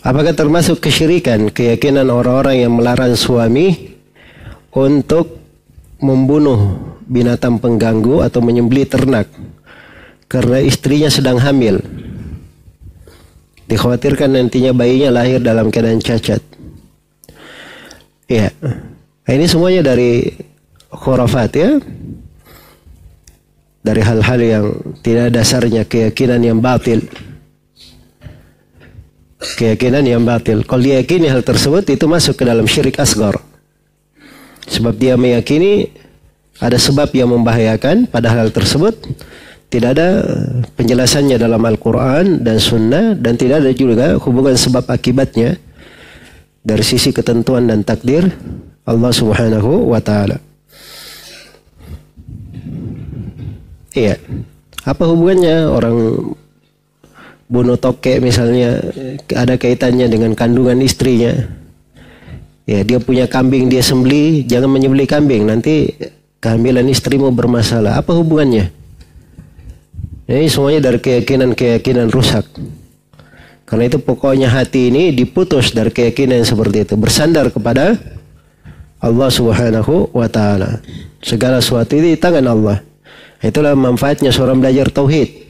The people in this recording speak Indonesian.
Apakah termasuk kesyirikan keyakinan orang-orang yang melarang suami untuk membunuh binatang pengganggu atau menyembelih ternak karena istrinya sedang hamil? Dikhawatirkan nantinya bayinya lahir dalam keadaan cacat. Ya, ini semuanya dari khurafat ya. Dari hal-hal yang tidak dasarnya, keyakinan yang batil. Keyakinan yang batil. Kalau diyakini hal tersebut, itu masuk ke dalam syirik asghar. Sebab dia meyakini ada sebab yang membahayakan, padahal hal tersebut tidak ada penjelasannya dalam Al-Quran dan Sunnah, dan tidak ada juga hubungan sebab akibatnya dari sisi ketentuan dan takdir Allah Subhanahu wa Ta'ala. Iya. Apa hubungannya orang bunuh tokek misalnya, ada kaitannya dengan kandungan istrinya? Ya, dia punya kambing, dia sembelih, jangan menyembelih kambing, nanti kehamilan istrimu bermasalah. Apa hubungannya? Ini semuanya dari keyakinan-keyakinan rusak. Karena itu pokoknya hati ini diputus dari keyakinan seperti itu, bersandar kepada Allah Subhanahu wa Ta'ala. Segala sesuatu itu di tangan Allah. Itulah manfaatnya seorang belajar tauhid.